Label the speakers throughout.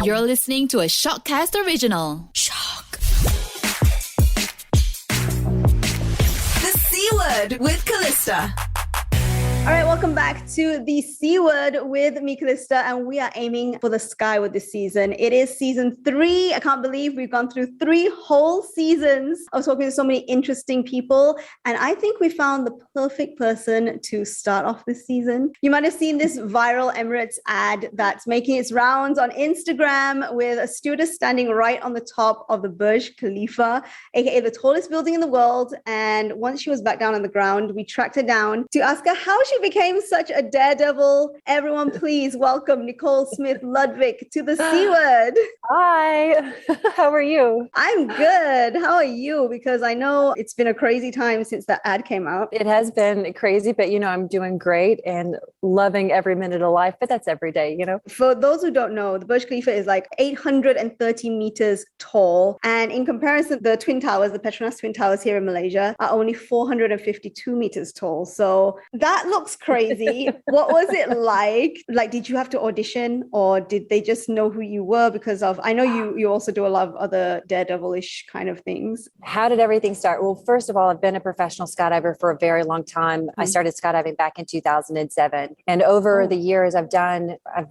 Speaker 1: You're listening to a Shockcast original. Shock.
Speaker 2: The C Word with Callista.
Speaker 3: All right, welcome back to the C Word with me, Callista, and we are aiming for the sky with this season. It is season 3. I can't believe we've gone through 3 whole seasons of talking to so many interesting people, and I think we found the perfect person to start off this season. You might have seen this viral Emirates ad that's making its rounds on Instagram with a stewardess standing right on the top of the Burj Khalifa, aka the tallest building in the world. And once she was back down on the ground, we tracked her down to ask her how she became such a daredevil. Everyone, please welcome Nicole Smith-Ludvik to the C Word.
Speaker 4: Hi, how are you?
Speaker 3: I'm good. How are you? Because I know it's been a crazy time since that ad came out.
Speaker 4: It has been crazy, but I'm doing great and loving every minute of life, but that's every day,
Speaker 3: For those who don't know, the Burj Khalifa is like 830 meters tall. And in comparison, the Twin Towers, the Petronas Twin Towers here in Malaysia are only 452 meters tall. So that looks crazy. What was it like? Like, did you have to audition or did they just know who you were because of, I know you also do a lot of other daredevil-ish kind of things.
Speaker 4: How did everything start? Well, first of all, I've been a professional skydiver for a very long time. I started skydiving back in 2007. And over the years I've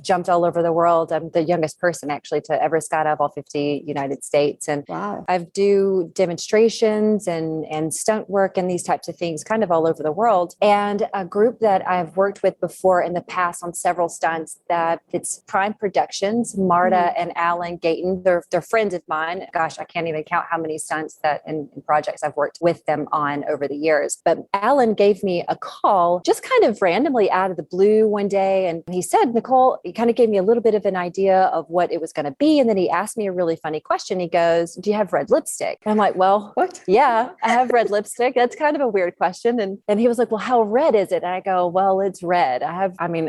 Speaker 4: jumped all over the world. I'm the youngest person actually to ever skydive all 50 United States. And I do demonstrations and stunt work and these types of things kind of all over the world. And a group that I've worked with before in the past on several stunts, that it's Prime Productions, Marta and Alan Gayton. They're friends of mine. Gosh, I can't even count how many stunts that and projects I've worked with them on over the years. But Alan gave me a call just kind of randomly out of the blue one day. And he said, Nicole, he kind of gave me a little bit of an idea of what it was going to be. And then he asked me a really funny question. He goes, do you have red lipstick? And I'm like, well, what? Yeah, I have red lipstick. That's kind of a weird question. And he was like, well, how red is it? And I go, well, it's red.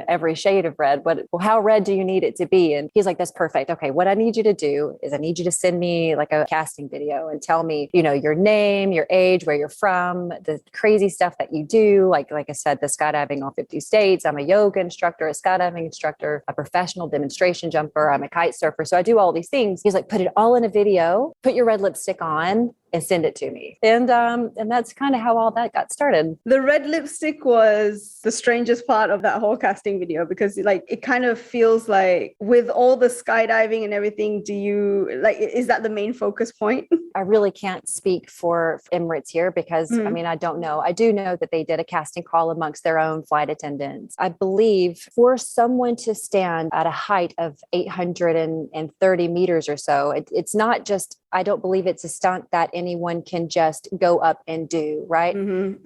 Speaker 4: Every shade of red. Well, how red do you need it to be? And he's like, that's perfect. Okay, what I need you to do is I need you to send me like a casting video and tell me, your name, your age, where you're from, the crazy stuff that you do. Like I said, the skydiving all 50 states. I'm a yoga instructor, a skydiving instructor, a professional demonstration jumper. I'm a kite surfer. So I do all these things. He's like, put it all in a video, put your red lipstick on and send it to me. And that's kind of how all that got started.
Speaker 3: The red lipstick was the strangest part of that whole casting video because it kind of feels like with all the skydiving and everything, is that the main focus point?
Speaker 4: I really can't speak for Emirates here because I don't know. I do know that they did a casting call amongst their own flight attendants. I believe for someone to stand at a height of 830 meters or so, it's not just, I don't believe it's a stunt that anyone can just go up and do, right?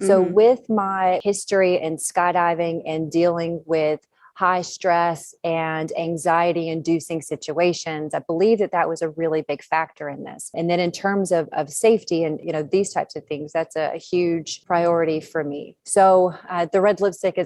Speaker 4: So with my history in skydiving and dealing with high stress and anxiety inducing situations, I believe that was a really big factor in this. And then in terms of safety and, these types of things, that's a huge priority for me. So the red lipstick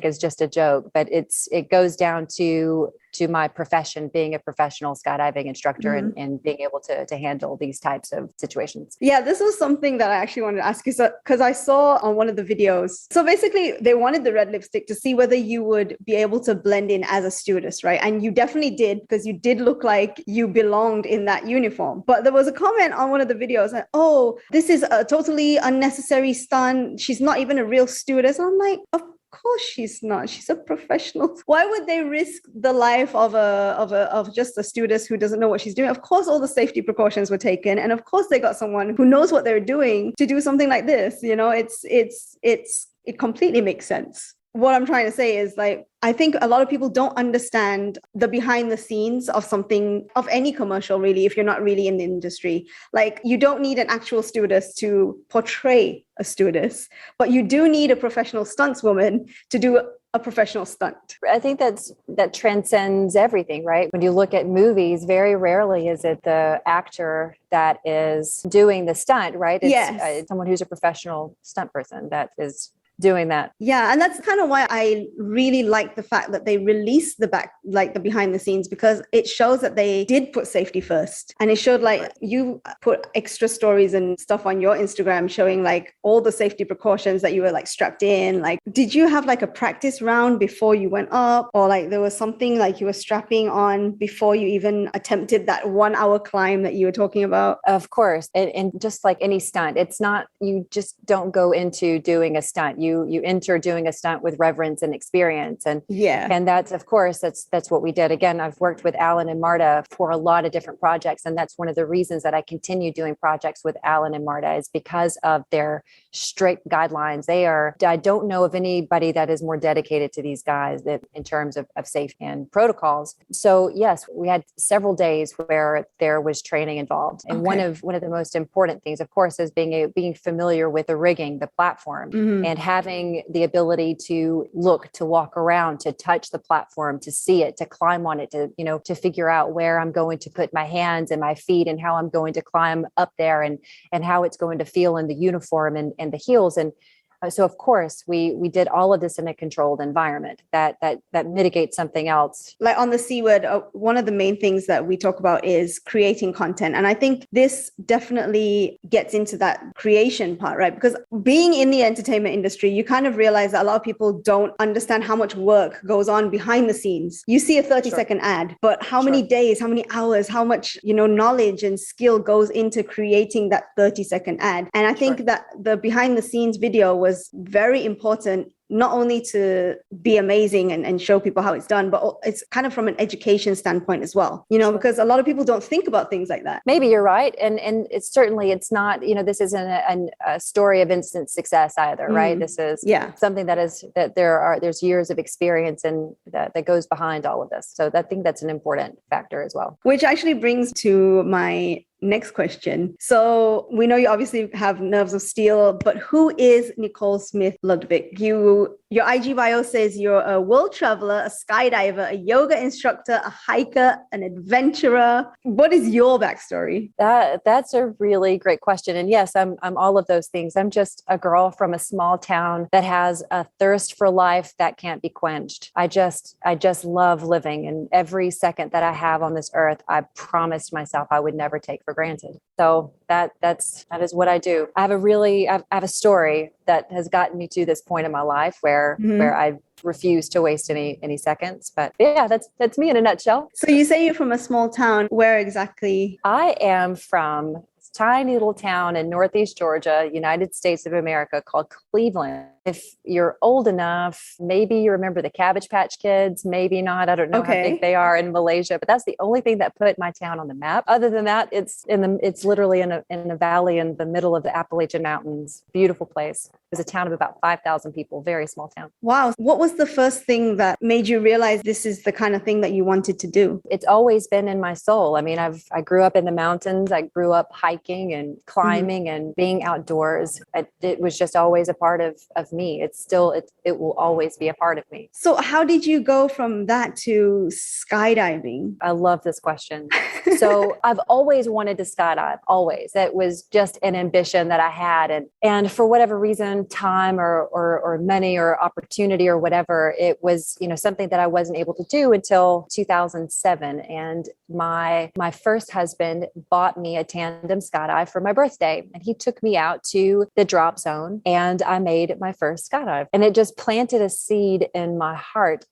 Speaker 4: is just a joke, but it goes down to my profession, being a professional skydiving instructor and being able to handle these types of situations.
Speaker 3: Yeah, this was something that I actually wanted to ask you because I saw on one of the videos. So basically they wanted the red lipstick to see whether you would be able to blend in as a stewardess, right? And you definitely did because you did look like you belonged in that uniform. But there was a comment on one of the videos like, oh, this is a totally unnecessary stunt. She's not even a real stewardess. And I'm like, of course she's not. She's a professional. Why would they risk the life of just a stewardess who doesn't know what she's doing? Of course, all the safety precautions were taken, and of course, they got someone who knows what they're doing to do something like this. It completely makes sense. What I'm trying to say is I think a lot of people don't understand the behind the scenes of something, of any commercial, really, if you're not really in the industry. You don't need an actual stewardess to portray a stewardess, but you do need a professional stuntswoman to do a professional stunt.
Speaker 4: I think that transcends everything, right? When you look at movies, very rarely is it the actor that is doing the stunt, right? It's someone who's a professional stunt person that is doing that.
Speaker 3: Yeah, and that's kind of why I really like the fact that they released the behind the scenes, because it shows that they did put safety first. And it showed like you put extra stories and stuff on your Instagram showing like all the safety precautions that you were like strapped in. Like, did you have like a practice round before you went up, or like there was something like you were strapping on before you even attempted that 1 hour climb that you were talking about?
Speaker 4: Of course. And just like any stunt, it's not, you just don't go into doing a stunt. You enter doing a stunt with reverence and experience. And that's, of course, that's what we did. Again, I've worked with Alan and Marta for a lot of different projects. And that's one of the reasons that I continue doing projects with Alan and Marta, is because of their strict guidelines. I don't know of anybody that is more dedicated to these guys that in terms of safety and protocols. So yes, we had several days where there was training involved. And one of the most important things, of course, is being familiar with the rigging, the platform, and having the ability to look, to walk around, to touch the platform, to see it, to climb on it, to figure out where I'm going to put my hands and my feet and how I'm going to climb up there and how it's going to feel in the uniform and the heels. And so, of course, we did all of this in a controlled environment that mitigates something else.
Speaker 3: Like on the C word, one of the main things that we talk about is creating content. And I think this definitely gets into that creation part, right? Because being in the entertainment industry, you kind of realize that a lot of people don't understand how much work goes on behind the scenes. You see a 30-second ad, but how many days, how many hours, how much, knowledge and skill goes into creating that 30-second ad. And I think that the behind the scenes video was very important, not only to be amazing and show people how it's done, but it's kind of from an education standpoint as well, because a lot of people don't think about things like that.
Speaker 4: Maybe you're right. And it's not, this isn't a story of instant success either, right? This is something that there's years of experience and that goes behind all of this. So I think that's an important factor as well.
Speaker 3: Which actually brings to my next question. So we know you obviously have nerves of steel, but who is Nicole Smith-Ludvik? Your IG bio says you're a world traveler, a skydiver, a yoga instructor, a hiker, an adventurer. What is your backstory?
Speaker 4: That's a really great question. And yes, I'm all of those things. I'm just a girl from a small town that has a thirst for life that can't be quenched. I just love living, and every second that I have on this earth, I promised myself I would never take for granted. So that is what I do. I have a story that has gotten me to this point in my life where I refuse to waste any seconds. But yeah, that's me in a nutshell.
Speaker 3: So you say you're from a small town. Where exactly?
Speaker 4: I am from a tiny little town in Northeast Georgia, United States of America, called Cleveland. If you're old enough, maybe you remember the Cabbage Patch Kids, maybe not. I don't know how big they are in Malaysia, but that's the only thing that put my town on the map. Other than that, it's literally in a valley in the middle of the Appalachian Mountains. Beautiful place. It was a town of about 5,000 people, very small town.
Speaker 3: Wow. What was the first thing that made you realize this is the kind of thing that you wanted to do?
Speaker 4: It's always been in my soul. I mean, I grew up in the mountains. I grew up hiking and climbing and being outdoors. It was just always a part of me. It will always be a part of me.
Speaker 3: So how did you go from that to skydiving?
Speaker 4: I love this question. So I've always wanted to skydive, always. That was just an ambition that I had. And for whatever reason, time or money or opportunity or whatever, it was, something that I wasn't able to do until 2007. And my first husband bought me a tandem skydive for my birthday. And he took me out to the drop zone and I made my first skydive. And it just planted a seed in my heart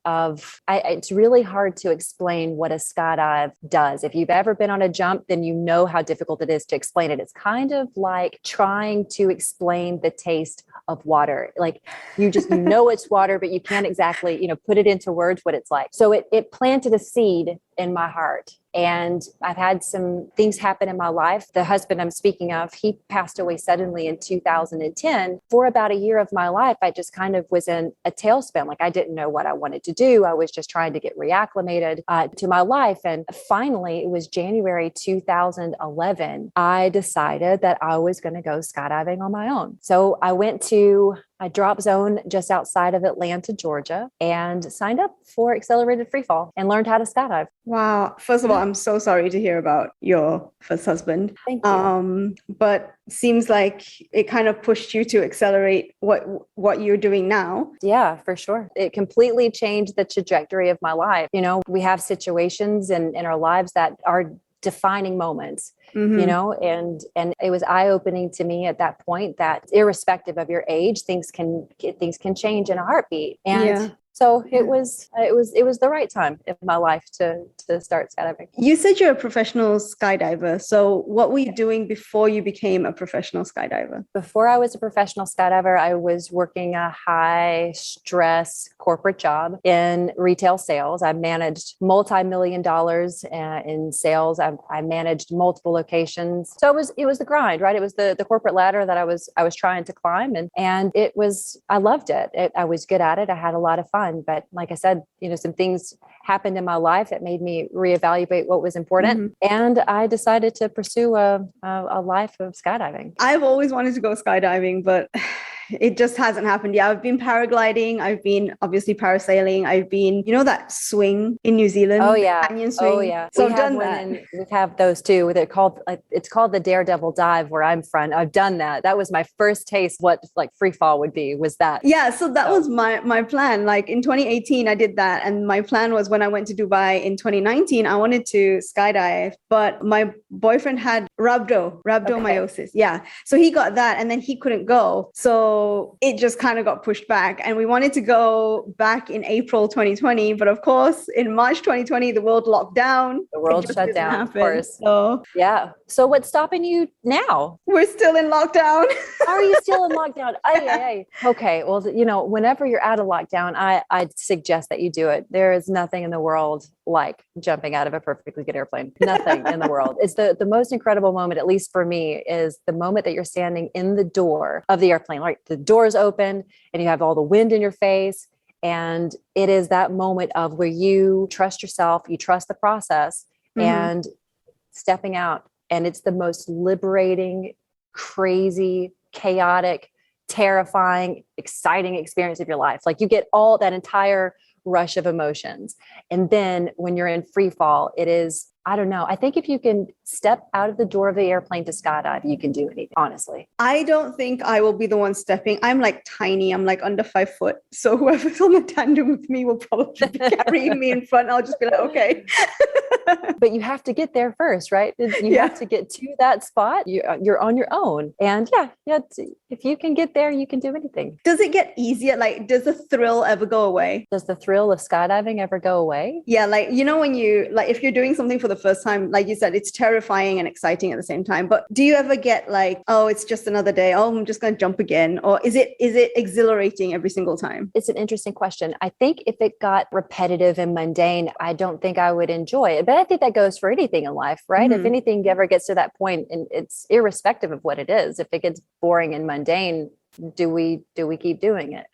Speaker 4: it's really hard to explain what a skydive does. If you've ever been on a jump, then you know how difficult it is to explain it. It's kind of like trying to explain the taste of water. Like you just know it's water, but you can't exactly, put it into words what it's like. So it planted a seed in my heart. And I've had some things happen in my life. The husband I'm speaking of, he passed away suddenly in 2010. For about a year of my life, I just kind of was in a tailspin. Like I didn't know what I wanted to do. I was just trying to get reacclimated to my life. And finally, it was January 2011. I decided that I was going to go skydiving on my own. So I went to I drop zone just outside of Atlanta, Georgia, and signed up for accelerated free fall and learned how to skydive.
Speaker 3: Wow. First of all, I'm so sorry to hear about your first husband.
Speaker 4: Thank you.
Speaker 3: But seems like it kind of pushed you to accelerate what you're doing now.
Speaker 4: Yeah, for sure. It completely changed the trajectory of my life. You know, we have situations in our lives that are defining moments, you know, and it was eye-opening to me at that point that irrespective of your age, things can change in a heartbeat. And so it was the right time in my life to start skydiving.
Speaker 3: You said you're a professional skydiver. So what were you doing before you became a professional skydiver?
Speaker 4: Before I was a professional skydiver, I was working a high stress corporate job in retail sales. I managed multi-million dollars in sales. I managed multiple locations. So it was the grind, right? It was the corporate ladder that I was trying to climb, and I loved it. I was good at it. I had a lot of fun. But like I said, you know, some things happened in my life that made me reevaluate what was important. And I decided to pursue a life of skydiving.
Speaker 3: I've always wanted to go skydiving, but it just hasn't happened. Yeah, I've been paragliding. I've been obviously parasailing. I've been, you know, that swing in New Zealand.
Speaker 4: Oh yeah.
Speaker 3: Canyon swing.
Speaker 4: Oh yeah.
Speaker 3: So I've done that.
Speaker 4: We have those too. It's called the daredevil dive where I'm from. I've done that. That was my first taste. What like free fall would be was that.
Speaker 3: Yeah. So that was my plan. Like in 2018, I did that. And my plan was when I went to Dubai in 2019, I wanted to skydive, but my boyfriend had rhabdomyosis. Yeah. So he got that and then he couldn't go. So it just kind of got pushed back, and we wanted to go back in April 2020. But of course, in March 2020, the world locked down.
Speaker 4: The world shut down, of course.
Speaker 3: So
Speaker 4: yeah. So what's stopping you now?
Speaker 3: We're still in lockdown.
Speaker 4: Are you still in lockdown? Okay. Well, you know, whenever you're out of lockdown, I suggest that you do it. There is nothing in the world like jumping out of a perfectly good airplane. Nothing in the world. It's the most incredible moment, at least for me, is the moment that you're standing in the door of the airplane. Like the door's open and you have all the wind in your face. And it is that moment of where you trust yourself, you trust the process, and stepping out. And it's the most liberating, crazy, chaotic, terrifying, exciting experience of your life. Like you get all that entire rush of emotions. And then when you're in free fall, it is, I don't know. I think if you can step out of the door of the airplane to skydive, you can do anything, honestly.
Speaker 3: I don't think I will be the one stepping. I'm like tiny. I'm like under 5 foot. So whoever's on the tandem with me will probably be carrying me in front. I'll just be like, okay.
Speaker 4: But you have to get there first, right? You have to get to that spot. You're on your own. And if you can get there, you can do anything.
Speaker 3: Does it get easier? Like, does the thrill ever go away?
Speaker 4: Does the thrill of skydiving ever go away?
Speaker 3: Yeah. Like, you know, when you, like, if you're doing something for the first time, like you said, it's terrifying and exciting at the same time. But do you ever get like, oh, it's just another day. Oh, I'm just going to jump again. Or is it exhilarating every single time?
Speaker 4: It's an interesting question. I think if it got repetitive and mundane, I don't think I would enjoy it. But I think that goes for anything in life, right? If anything ever gets to that point, and it's irrespective of what it is, if it gets boring and mundane, do we keep doing it?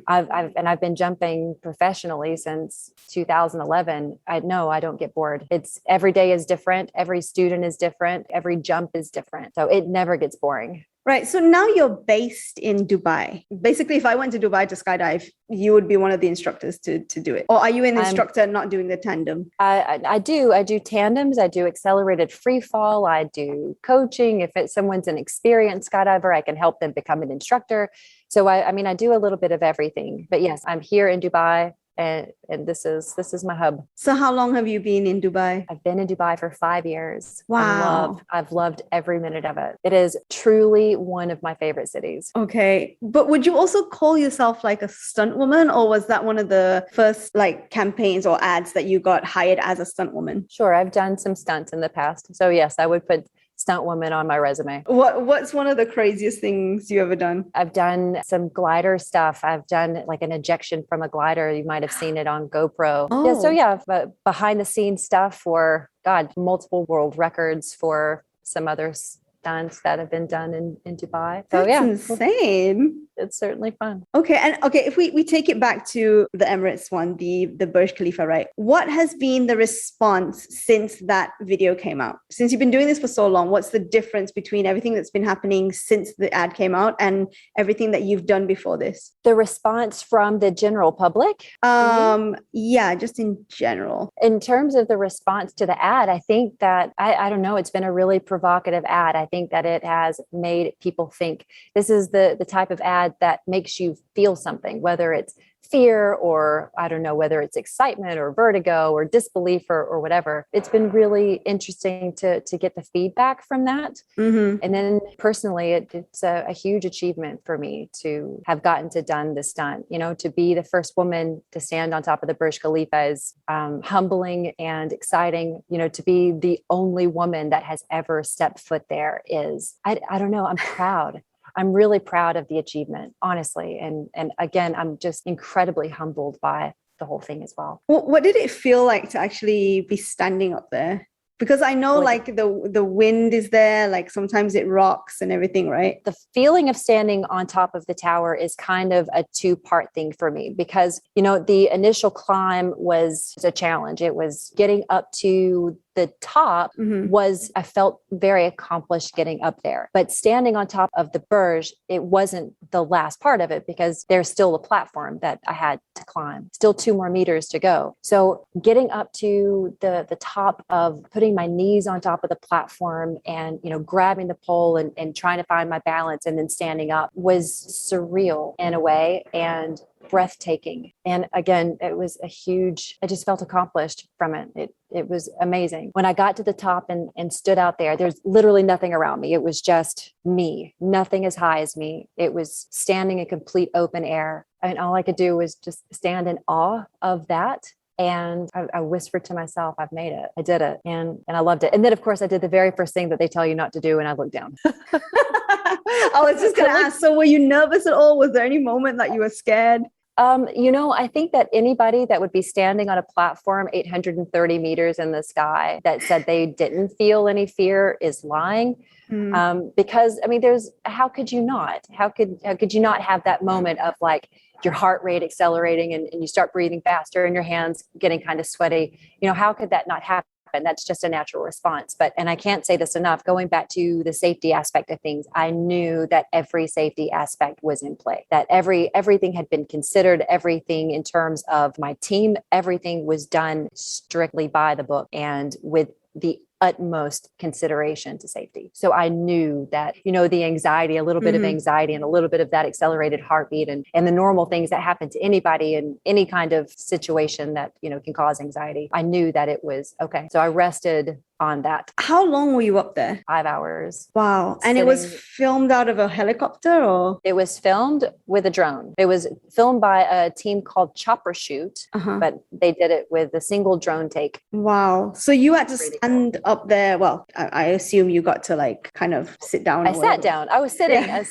Speaker 4: I've been jumping professionally since 2011. I don't get bored. It's every day is different. Every student is different. Every jump is different. So it never gets boring.
Speaker 3: Right. So now you're based in Dubai. Basically, if I went to Dubai to skydive, you would be one of the instructors to do it. Or are you an instructor not doing the tandem?
Speaker 4: I do tandems. I do accelerated free fall. I do coaching. If someone's an experienced skydiver, I can help them become an instructor. So I do a little bit of everything. But yes, I'm here in Dubai. And this is my hub.
Speaker 3: So how long have you been in Dubai?
Speaker 4: I've been in Dubai for 5 years.
Speaker 3: Wow.
Speaker 4: I've loved every minute of it. It is truly one of my favorite cities.
Speaker 3: Okay. But would you also call yourself like a stunt woman, or was that one of the first like campaigns or ads that you got hired as a stunt woman?
Speaker 4: Sure. I've done some stunts in the past. So yes, I would put stunt woman on my resume.
Speaker 3: What's one of the craziest things you ever done?
Speaker 4: I've done some glider stuff. I've done like an ejection from a glider. You might have seen it on GoPro.
Speaker 3: Oh.
Speaker 4: Yeah, so but behind the scenes stuff for multiple world records for some other stunts that have been done in Dubai.
Speaker 3: That's insane.
Speaker 4: it's certainly fun.
Speaker 3: Okay. And okay, if we take it back to the Emirates one, the Burj Khalifa, right? What has been the response since that video came out? Since you've been doing this for so long, what's the difference between everything that's been happening since the ad came out and everything that you've done before this?
Speaker 4: The response from the general public?
Speaker 3: Yeah, just in general.
Speaker 4: In terms of the response to the ad, I think that, I don't know, it's been a really provocative ad. I think that it has made people think this is the type of ad that makes you feel something, whether it's fear or I don't know, whether it's excitement or vertigo or disbelief or whatever. It's been really interesting to get the feedback from that.
Speaker 3: Mm-hmm.
Speaker 4: And then personally, it's a huge achievement for me to have gotten to done this stunt. You know, to be the first woman to stand on top of the Burj Khalifa is humbling and exciting. You know, to be the only woman that has ever stepped foot there is, I don't know, I'm proud. I'm really proud of the achievement, honestly. And again, I'm just incredibly humbled by the whole thing as well.
Speaker 3: What did it feel like to actually be standing up there? Because I know like the wind is there, like sometimes it rocks and everything, right?
Speaker 4: The feeling of standing on top of the tower is kind of a two-part thing for me because, you know, the initial climb was a challenge. It was getting up to the top I felt very accomplished getting up there. But standing on top of the Burj, it wasn't the last part of it because there's still a platform that I had to climb, still 2 more meters to go. So getting up to the top of putting my knees on top of the platform and, you know, grabbing the pole and trying to find my balance and then standing up was surreal in a way and breathtaking. And again, it was I just felt accomplished from it. It was amazing. When I got to the top and stood out there, there's literally nothing around me. It was just me, nothing as high as me. It was standing in complete open air. And all I could do was just stand in awe of that. And I whispered to myself, I've made it. I did it. And I loved it. And then, of course, I did the very first thing that they tell you not to do. And I looked down.
Speaker 3: I was just going to ask, so were you nervous at all? Was there any moment that you were scared?
Speaker 4: You know, I think that anybody that would be standing on a platform 830 meters in the sky that said they didn't feel any fear is lying. Because I mean, how could you not? How could you not have that moment of like your heart rate accelerating and you start breathing faster and your hands getting kind of sweaty? You know, how could that not happen? That's just a natural response. And I can't say this enough, going back to the safety aspect of things, I knew that every safety aspect was in play, that everything had been considered, everything in terms of my team, everything was done strictly by the book and with the utmost consideration to safety. So I knew that, you know, the anxiety, a little bit of anxiety and a little bit of that accelerated heartbeat and the normal things that happen to anybody in any kind of situation that, you know, can cause anxiety. I knew that it was okay. So I rested on that.
Speaker 3: How long were you up there?
Speaker 4: 5 hours.
Speaker 3: Wow. And it was filmed out of a helicopter or?
Speaker 4: It was filmed with a drone. It was filmed by a team called Chopper Shoot, but they did it with a single drone take.
Speaker 3: Wow. So you had to stand up there. Well, I assume you got to like kind of sit down.
Speaker 4: I sat down. I was sitting. Yeah.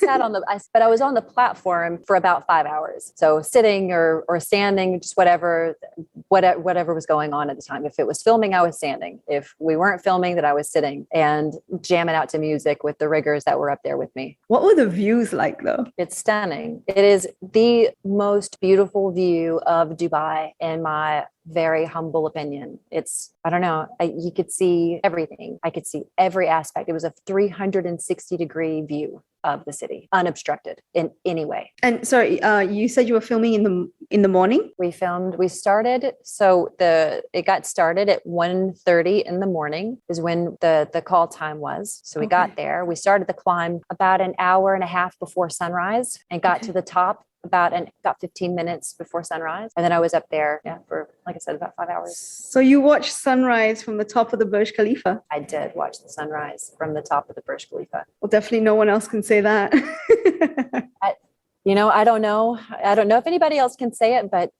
Speaker 4: But I was on the platform for about 5 hours. So sitting or standing, just whatever was going on at the time. If it was filming, I was standing. If we weren't filming, that I was sitting and jamming out to music with the riggers that were up there with me.
Speaker 3: What were the views like though?
Speaker 4: It's stunning. It is the most beautiful view of Dubai in my very humble opinion. I don't know, you could see everything. I could see every aspect. It was a 360-degree view of the city, unobstructed in any way. And
Speaker 3: sorry, you said you were filming in the morning?
Speaker 4: We started, so it got started at 1:30 in the morning is when the call time was. So we got there. We started the climb about an hour and a half before sunrise and got to the top about 15 minutes before sunrise. And then I was up there for, like I said, about 5 hours.
Speaker 3: So you watched sunrise from the top of the Burj Khalifa?
Speaker 4: I did watch the sunrise from the top of the Burj Khalifa.
Speaker 3: Well, definitely no one else can say that.
Speaker 4: I don't know. I don't know if anybody else can say it, but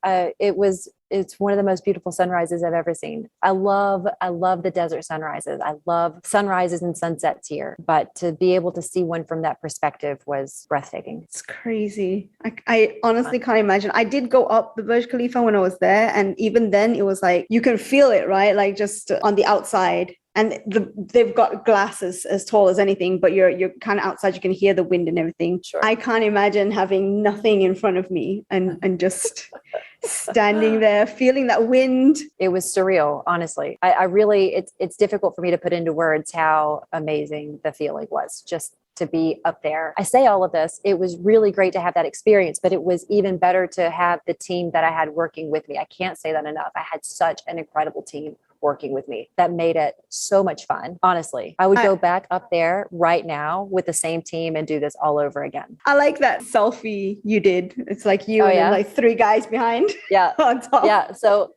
Speaker 4: it's one of the most beautiful sunrises I've ever seen. I love the desert sunrises. I love sunrises and sunsets here, but to be able to see one from that perspective was breathtaking.
Speaker 3: It's crazy. I honestly can't imagine. I did go up the Burj Khalifa when I was there. And even then it was like, you can feel it, right? Like just on the outside. and they've got glass as tall as anything, but you're kind of outside, you can hear the wind and everything.
Speaker 4: Sure.
Speaker 3: I can't imagine having nothing in front of me and just standing there feeling that wind.
Speaker 4: It was surreal, honestly. I really, it's difficult for me to put into words how amazing the feeling was, just to be up there. I say all of this, it was really great to have that experience, but it was even better to have the team that I had working with me. I can't say that enough. I had such an incredible team working with me that made it so much fun. Honestly, I would go back up there right now with the same team and do this all over again.
Speaker 3: I like that selfie you did. It's like you and then like 3 guys behind.
Speaker 4: Yeah.
Speaker 3: On top.
Speaker 4: So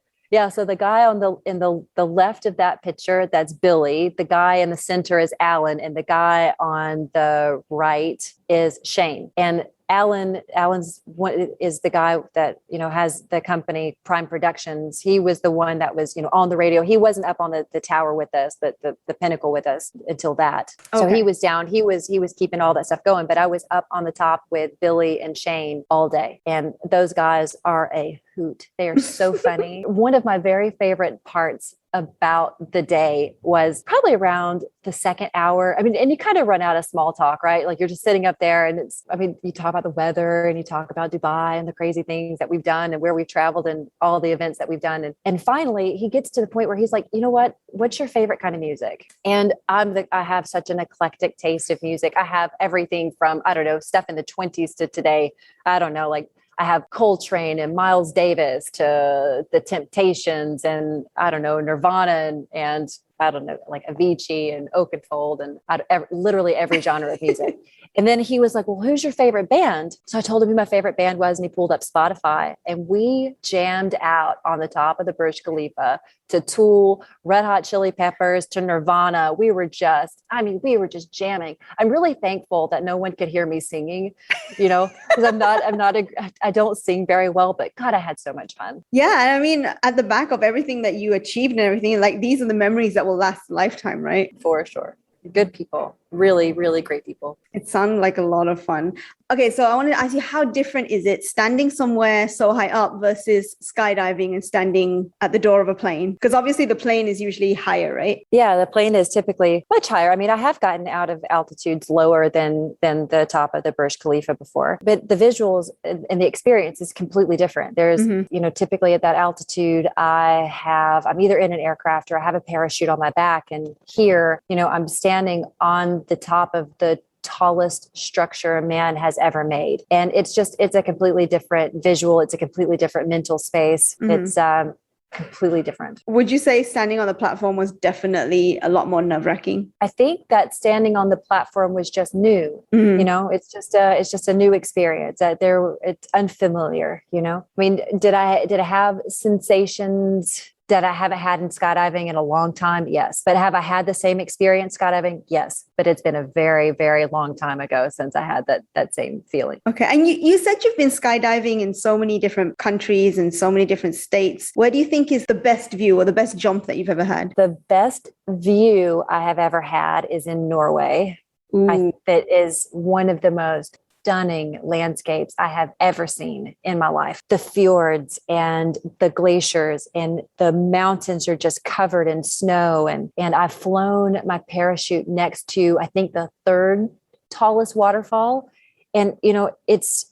Speaker 4: the guy on the left of that picture, that's Billy. The guy in the center is Alan, and the guy on the right is Shane. And Alan's is the guy that, has the company Prime Productions. He was the one that was, on the radio. He wasn't up on the tower with us, but the pinnacle with us until that. Okay. So he was down. He was keeping all that stuff going, but I was up on the top with Billy and Shane all day. And those guys are a hoot. They are so funny. One of my very favorite parts about the day was probably around the second hour. I mean, and you kind of run out of small talk, right? Like you're just sitting up there and you talk about the weather and you talk about Dubai and the crazy things that we've done and where we've traveled and all the events that we've done. And finally he gets to the point where he's like, you know what? What's your favorite kind of music? And I have such an eclectic taste of music. I have everything from, I don't know, stuff in the 20s to today. I don't know, like I have Coltrane and Miles Davis to the Temptations and I don't know, Nirvana and I don't know, like Avicii and Oakenfold and literally every genre of music. And then he was like, well, who's your favorite band? So I told him who my favorite band was and he pulled up Spotify and we jammed out on the top of the Burj Khalifa to Tool, Red Hot Chili Peppers, to Nirvana. We were just jamming. I'm really thankful that no one could hear me singing, because I don't sing very well, but God, I had so much fun.
Speaker 3: Yeah. And I mean, at the back of everything that you achieved and everything, like these are the memories that will last a lifetime, right?
Speaker 4: For sure. Good people, really, really great people.
Speaker 3: It sounded like a lot of fun. Okay, so I wanted to ask you, how different is it standing somewhere so high up versus skydiving and standing at the door of a plane? Because obviously the plane is usually higher, right?
Speaker 4: Yeah, the plane is typically much higher. I mean, I have gotten out of altitudes lower than the top of the Burj Khalifa before, but the visuals and the experience is completely different. There's, typically at that altitude, I'm either in an aircraft or I have a parachute on my back. And here, I'm standing on the top of the tallest structure man has ever made. And it's a completely different visual. It's a completely different mental space. It's completely different.
Speaker 3: Would you say standing on the platform was definitely a lot more nerve-wracking?
Speaker 4: I think that standing on the platform was just new. It's just a new experience. It's unfamiliar, I mean, did I have sensations that I haven't had in skydiving in a long time? Yes. But have I had the same experience skydiving? Yes. But it's been a very, very long time ago since I had that same feeling. Okay.
Speaker 3: And you said you've been skydiving in so many different countries and so many different states. Where do you think is the best view or the best jump that you've ever had?
Speaker 4: The best view I have ever had is in Norway. Ooh. I think that is one of the most stunning landscapes I have ever seen in my life. The fjords and the glaciers and the mountains are just covered in snow. And I've flown my parachute next to, I think, the 3rd tallest waterfall. And, it's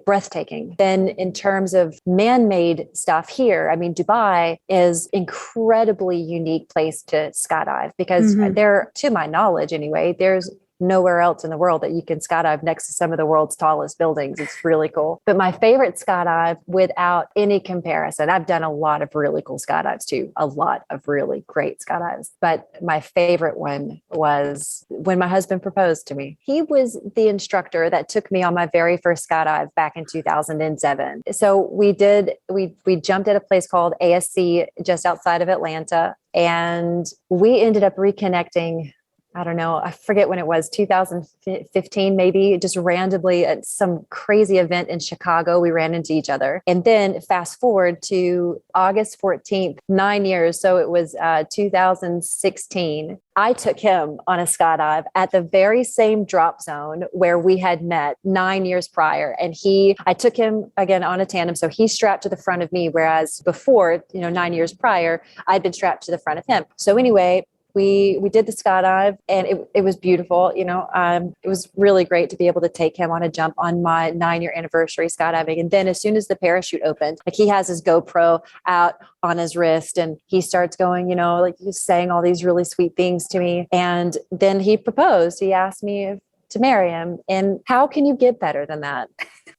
Speaker 4: breathtaking. Then in terms of man-made stuff here, I mean, Dubai is incredibly unique place to skydive because there, to my knowledge anyway, there's nowhere else in the world that you can skydive next to some of the world's tallest buildings. It's really cool. But my favorite skydive, without any comparison, I've done a lot of really cool skydives too, a lot of really great skydives. But my favorite one was when my husband proposed to me. He was the instructor that took me on my very first skydive back in 2007. So we jumped at a place called ASC just outside of Atlanta, and we ended up reconnecting. I don't know, I forget when it was, 2015, maybe, just randomly at some crazy event in Chicago, we ran into each other. And then fast forward to August 14th, 9 years. So it was 2016. I took him on a skydive at the very same drop zone where we had met 9 years prior. And I took him again on a tandem. So he's strapped to the front of me, whereas before, 9 years prior, I'd been strapped to the front of him. So anyway, we did the skydive, and it was beautiful. It was really great to be able to take him on a jump on my 9-year anniversary skydiving. And then as soon as the parachute opened, like he has his GoPro out on his wrist and he starts going, like he's saying all these really sweet things to me. And then he proposed. He asked me to marry him. And how can you get better than that?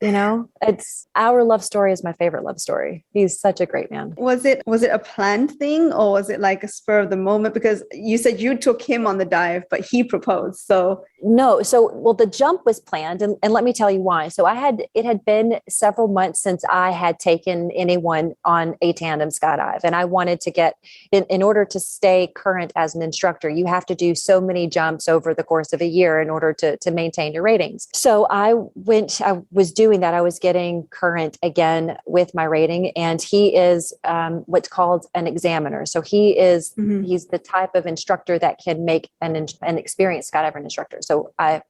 Speaker 4: It's our love story is my favorite love story. He's such a great man.
Speaker 3: Was it a planned thing, or was it like a spur of the moment? Because you said you took him on the dive, but he proposed. So
Speaker 4: no. Well, the jump was planned, and let me tell you why. So it had been several months since I had taken anyone on a tandem skydive, and I wanted to get in order to stay current as an instructor, you have to do so many jumps over the course of a year in order to maintain your ratings. So I was doing that. I was getting current again with my rating, and he is what's called an examiner. So he's the type of instructor that can make an experienced skydiver instructor. So I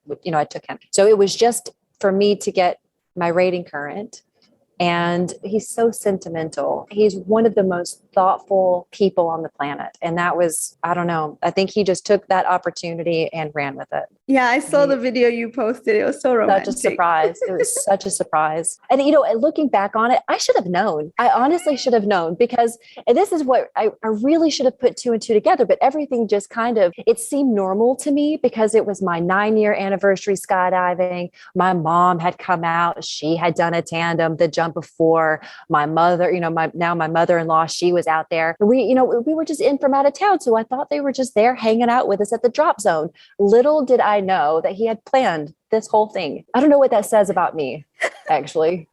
Speaker 4: took him. So it was just for me to get my rating current. And he's so sentimental. He's one of the most thoughtful people on the planet. And that was, I don't know, I think he just took that opportunity and ran with it.
Speaker 3: Yeah, I saw the video you posted. It was so romantic.
Speaker 4: Such a surprise. It was such a surprise. And, looking back on it, I should have known. I honestly should have known, because and this is what I really should have put 2 and 2 together. But everything just it seemed normal to me because it was my 9-year anniversary skydiving. My mom had come out. She had done a tandem the jump before. My mother, my mother-in-law, she was out there. And we were just in from out of town. So I thought they were just there hanging out with us at the drop zone. Little did I know that he had planned this whole thing. I don't know what that says about me, actually.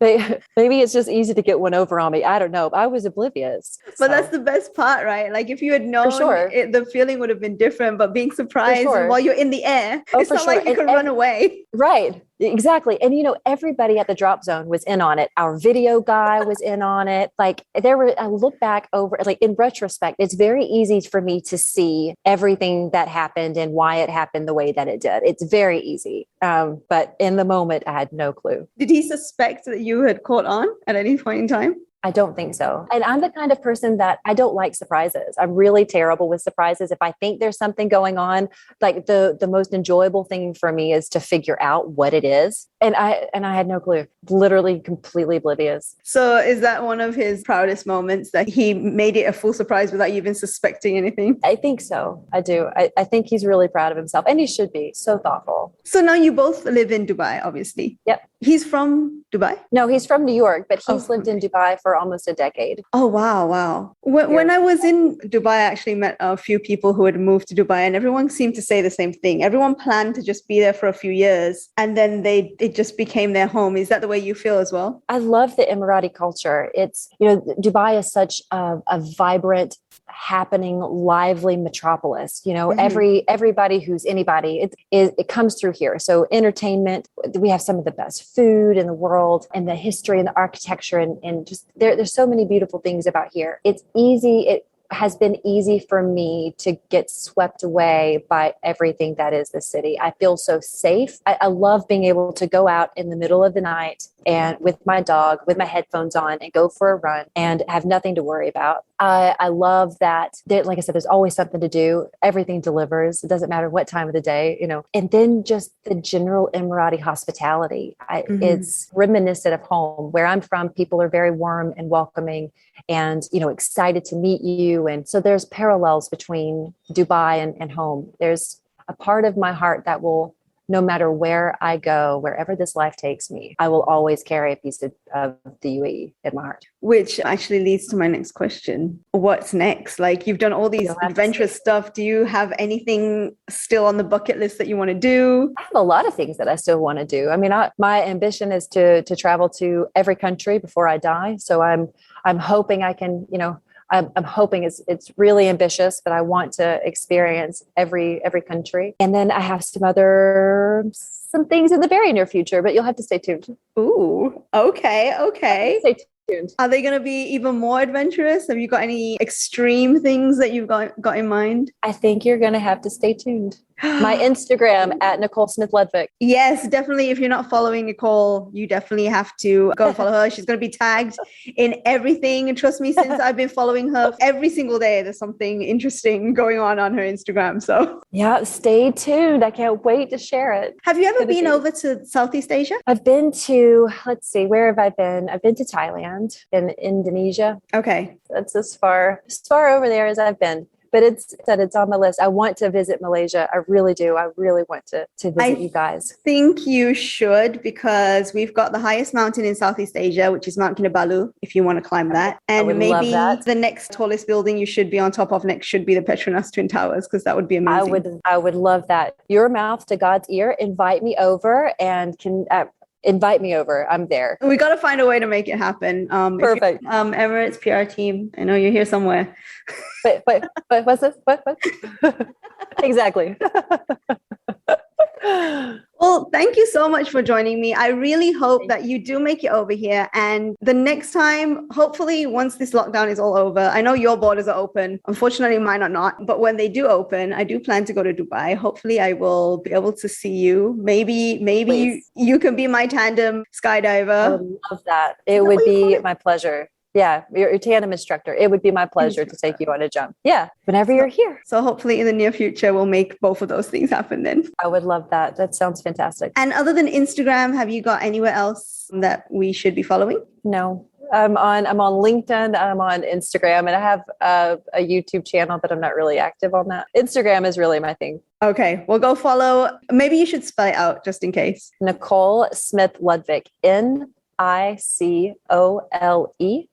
Speaker 4: Maybe it's just easy to get one over on me. I don't know. I was oblivious.
Speaker 3: But that's the best part, right? Like if you had known, the feeling would have been different. But being surprised while you're in the air, it's not like you could run away.
Speaker 4: Right. Exactly. And, everybody at the drop zone was in on it. Our video guy was in on it. Like I look back over, like in retrospect, it's very easy for me to see everything that happened and why it happened the way that it did. It's very easy. But in the moment, I had no clue.
Speaker 3: Did he suspect that you had caught on at any point in time?
Speaker 4: I don't think so. And I'm the kind of person that I don't like surprises. I'm really terrible with surprises. If I think there's something going on, like the most enjoyable thing for me is to figure out what it is. And I had no clue, literally completely oblivious.
Speaker 3: So is that one of his proudest moments, that he made it a full surprise without even suspecting anything?
Speaker 4: I think so. I do. I think he's really proud of himself, and he should be. So thoughtful.
Speaker 3: So now you both live in Dubai, obviously.
Speaker 4: Yep.
Speaker 3: He's from Dubai?
Speaker 4: No, he's from New York, but he's lived in Dubai for almost a decade.
Speaker 3: Oh, wow. When I was in Dubai, I actually met a few people who had moved to Dubai, and everyone seemed to say the same thing. Everyone planned to just be there for a few years, and then it just became their home. Is that the way you feel as well?
Speaker 4: I love the Emirati culture. It's, Dubai is such a vibrant, happening, lively metropolis. Everybody who's anybody, it comes through here. So entertainment, we have some of the best food in the world, and the history and the architecture, and just there's so many beautiful things about here. It's easy. It has been easy for me to get swept away by everything that is the city. I feel so safe. I love being able to go out in the middle of the night and with my dog, with my headphones on, and go for a run and have nothing to worry about. I love that, like I said, there's always something to do. Everything delivers. It doesn't matter what time of the day, and then just the general Emirati hospitality. It's reminiscent of home. Where I'm from, people are very warm and welcoming and, excited to meet you. And so there's parallels between Dubai and home. There's a part of my heart that will, no matter where I go, wherever this life takes me, I will always carry a piece of the UAE in my heart.
Speaker 3: Which actually leads to my next question. What's next? Like, you've done all these adventurous stuff. Do you have anything still on the bucket list that you want to do?
Speaker 4: I have a lot of things that I still want to do. I mean, my ambition is to travel to every country before I die. So I'm hoping I can, I'm hoping it's really ambitious, but I want to experience every country. And then I have some things in the very near future, but you'll have to stay tuned.
Speaker 3: Ooh, okay.
Speaker 4: Stay tuned.
Speaker 3: Are they going to be even more adventurous? Have you got any extreme things that you've got in mind?
Speaker 4: I think you're going to have to stay tuned. My Instagram at Nicole Smith-Ludvik.
Speaker 3: Yes, definitely. If you're not following Nicole, you definitely have to go follow her. She's going to be tagged in everything. And trust me, since I've been following her every single day, there's something interesting going on her Instagram. So
Speaker 4: yeah, stay tuned. I can't wait to share it.
Speaker 3: have you ever been over to Southeast Asia?
Speaker 4: I've been to, let's see, where have I been? I've been to Thailand and Indonesia.
Speaker 3: Okay.
Speaker 4: That's as far over there as I've been. But it's on my list. I want to visit Malaysia. I really do. I really want to visit you guys.
Speaker 3: I think you should, because we've got the highest mountain in Southeast Asia, which is Mount Kinabalu, if you want to climb that. And maybe the next tallest building you should be on top of next should be the Petronas Twin Towers, because that would be amazing.
Speaker 4: I would love that. Your mouth to God's ear. Invite me over and invite me over. I'm there.
Speaker 3: We got to find a way to make it happen.
Speaker 4: Perfect.
Speaker 3: Emirates PR team, I know you're here somewhere.
Speaker 4: But what's this? What? Exactly.
Speaker 3: Well, thank you so much for joining me. I really hope that you do make it over here. And the next time, hopefully, once this lockdown is all over, I know your borders are open. Unfortunately, mine are not. But when they do open, I do plan to go to Dubai. Hopefully, I will be able to see you. Maybe you can be my tandem skydiver.
Speaker 4: I would love that. It would be my pleasure. Yeah, your tandem instructor. It would be my pleasure to take you on a jump. Yeah, whenever you're here.
Speaker 3: So hopefully in the near future, we'll make both of those things happen then.
Speaker 4: I would love that. That sounds fantastic.
Speaker 3: And other than Instagram, have you got anywhere else that we should be following?
Speaker 4: No. I'm on LinkedIn, I'm on Instagram, and I have a YouTube channel, but I'm not really active on that. Instagram is really my thing.
Speaker 3: Okay, well, go follow. Maybe you should spell it out just in case. Nicole
Speaker 4: Smith-Ludvik. NicoleSmith-Ludvik.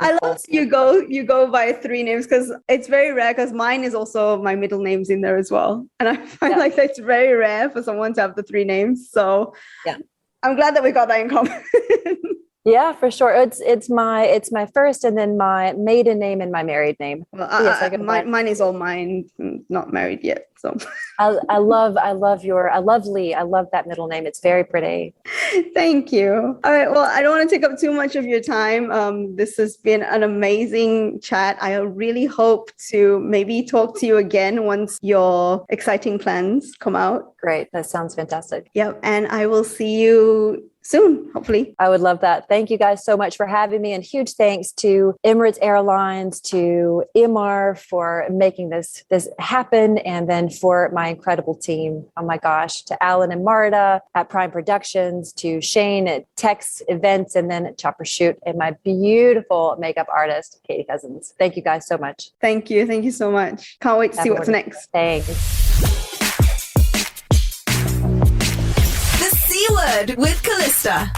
Speaker 3: I love you go by 3 names, because it's very rare, because mine is also my middle name's in there as well. And I find like it's very rare for someone to have the 3 names. So yeah, I'm glad that we got that in common.
Speaker 4: Yeah, for sure. It's my first, and then my maiden name and my married name.
Speaker 3: Well, mine is all mine, not married yet. So
Speaker 4: I love Lee. I love that middle name. It's very pretty.
Speaker 3: Thank you. All right. Well, I don't want to take up too much of your time. This has been an amazing chat. I really hope to maybe talk to you again once your exciting plans come out.
Speaker 4: Great. That sounds fantastic.
Speaker 3: Yep. And I will see you soon, hopefully.
Speaker 4: I would love that. Thank you guys so much for having me, and huge thanks to Emirates Airlines, to Imar for making this happen, and then for my incredible team. Oh my gosh, to Alan and Marta at Prime Productions, to Shane at Tex Events, and then at Chopper Shoot, and my beautiful makeup artist, Katie Cousins. Thank you guys so much.
Speaker 3: Thank you. Thank you so much. Can't wait to see what's next.
Speaker 4: Thanks.
Speaker 2: The C Word with Callista.